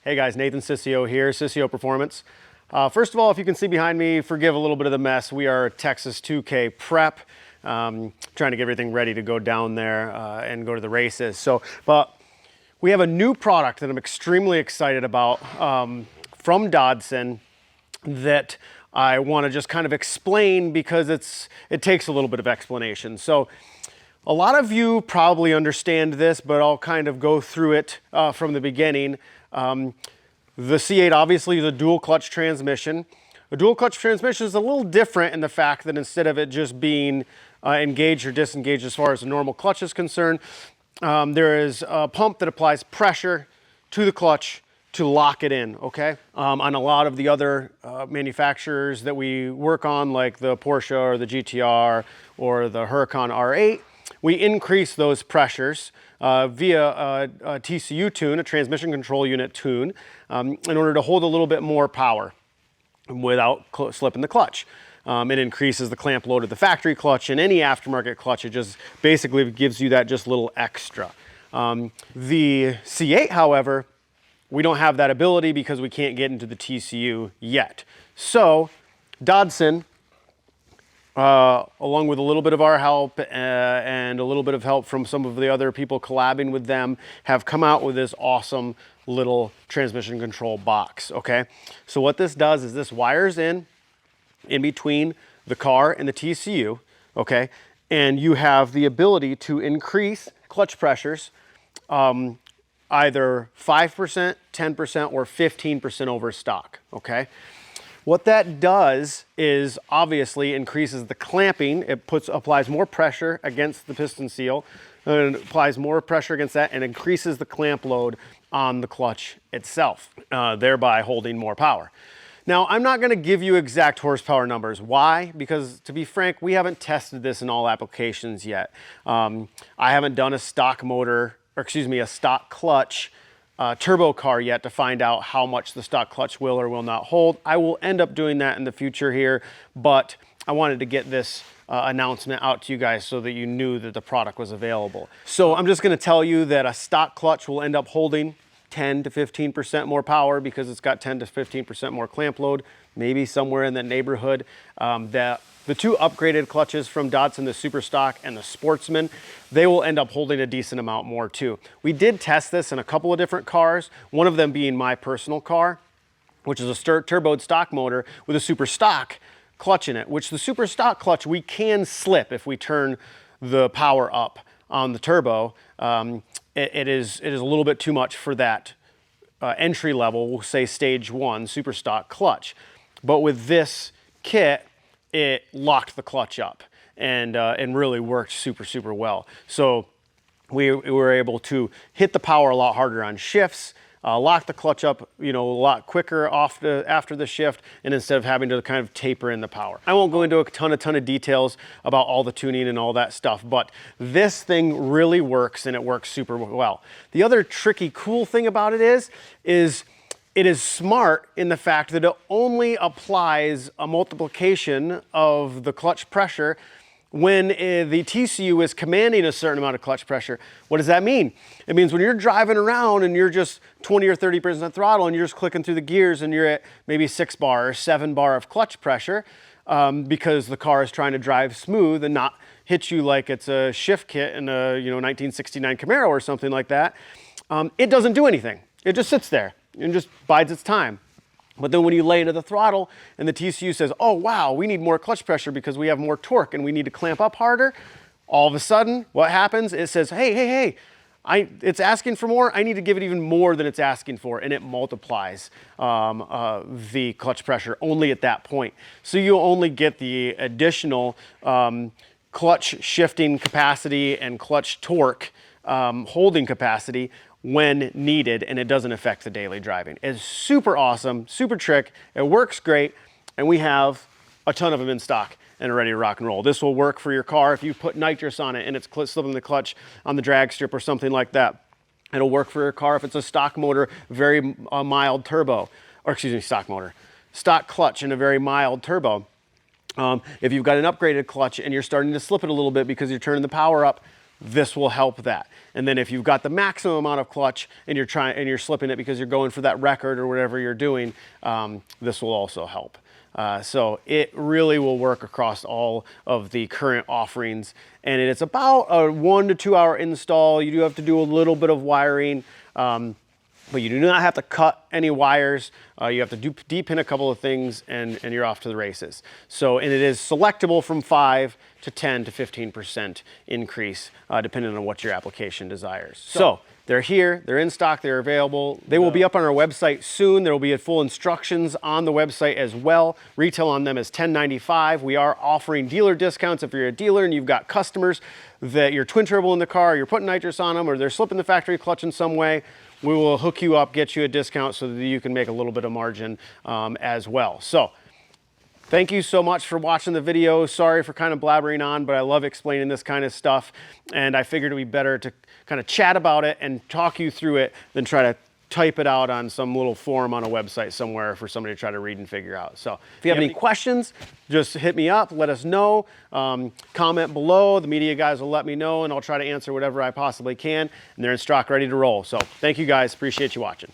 Hey guys, Nathan Cicio here, Cicio Performance. First of all, if you can see behind me, forgive a little bit of the mess. We are Texas 2K prep, trying to get everything ready to go down there and go to the races. But we have a new product that I'm extremely excited about from Dodson that I want to just kind of explain because it takes a little bit of explanation. So a lot of you probably understand this, but I'll kind of go through it from the beginning. The C8 obviously is a dual clutch transmission. A dual clutch transmission is a little different in the fact that instead of it just being engaged or disengaged as far as the normal clutch is concerned, there is a pump that applies pressure to the clutch to lock it in, okay? On a lot of the other manufacturers that we work on, like the Porsche or the GTR or the Huracan R8, we increase those pressures via a TCU tune, a transmission control unit tune, in order to hold a little bit more power without slipping the clutch. It increases the clamp load of the factory clutch and any aftermarket clutch. It just basically gives you that just little extra. The C8, however, we don't have that ability because we can't get into the TCU yet. So Dodson, along with a little bit of our help and a little bit of help from some of the other people collabing with them, have come out with this awesome little transmission control box, okay? So what this does is this wires in between the car and the TCU, okay? And you have the ability to increase clutch pressures either 5%, 10%, or 15% over stock, okay? What that does is obviously increases the clamping. It applies more pressure against the piston seal, and applies more pressure against that and increases the clamp load on the clutch itself, thereby holding more power. Now, I'm not gonna give you exact horsepower numbers. Why? Because to be frank, we haven't tested this in all applications yet. I haven't done a stock motor, or excuse me, a stock clutch turbo car yet to find out how much the stock clutch will or will not hold. I will end up doing that in the future here, but I wanted to get this announcement out to you guys so that you knew that the product was available. So I'm just gonna tell you that a stock clutch will end up holding 10 to 15% more power because it's got 10 to 15% more clamp load, maybe somewhere in that neighborhood. The two upgraded clutches from Dodson, the Super Stock and the Sportsman, they will end up holding a decent amount more too. We did test this in a couple of different cars, one of them being my personal car, which is a turboed stock motor with a Super Stock clutch in it, which the Super Stock clutch we can slip if we turn the power up on the turbo. It is a little bit too much for that entry level, we'll say stage 1 Super Stock clutch. But with this kit, it locked the clutch up and really worked super well. So we were able to hit the power a lot harder on shifts, lock the clutch up, a lot quicker after the shift, and instead of having to kind of taper in the power. I won't go into a ton of details about all the tuning and all that stuff, but this thing really works and it works super well. The other tricky, cool thing about it is it is smart in the fact that it only applies a multiplication of the clutch pressure when the TCU is commanding a certain amount of clutch pressure. What does that mean? It means when you're driving around and you're just 20 or 30% throttle and you're just clicking through the gears and you're at maybe 6 bar or 7 bar of clutch pressure because the car is trying to drive smooth and not hit you like it's a shift kit in a 1969 Camaro or something like that, it doesn't do anything. It just sits there and just bides its time. But then when you lay into the throttle and the TCU says, oh wow, we need more clutch pressure because we have more torque and we need to clamp up harder, all of a sudden, what happens? It says, hey, it's asking for more, I need to give it even more than it's asking for, and it multiplies the clutch pressure only at that point. So you only get the additional clutch shifting capacity and clutch torque holding capacity when needed, and it doesn't affect the daily driving. It's super awesome, super trick, it works great, and we have a ton of them in stock and are ready to rock and roll. This will work for your car if you put nitrous on it and it's slipping the clutch on the drag strip or something like that. It'll work for your car if it's a stock motor, very mild turbo, or excuse me, stock motor, stock clutch and a very mild turbo. If you've got an upgraded clutch and you're starting to slip it a little bit because you're turning the power up, this will help that. And then if you've got the maximum amount of clutch and you're slipping it because you're going for that record or whatever you're doing, this will also help. So it really will work across all of the current offerings, and it's about a 1 to 2 hour install. You do have to do a little bit of wiring, but you do not have to cut any wires. You have to de-pin a couple of things, and you're off to the races. So, and it is selectable from 5 to 10 to 15% increase, depending on what your application desires. So they're here, they're in stock, they're available. They will be up on our website soon. There will be full instructions on the website as well. Retail on them is $10.95. We are offering dealer discounts if you're a dealer and you've got customers that you're twin turbo in the car, you're putting nitrous on them, or they're slipping the factory clutch in some way. We will hook you up, get you a discount so that you can make a little bit of margin as well. So thank you so much for watching the video. Sorry for kind of blabbering on, but I love explaining this kind of stuff. And I figured it would be better to kind of chat about it and talk you through it than try to type it out on some little form on a website somewhere for somebody to try to read and figure out. So if you have any questions, just hit me up, let us know, comment below. The media guys will let me know, and I'll try to answer whatever I possibly can. And they're in stock, ready to roll. So thank you guys, appreciate you watching.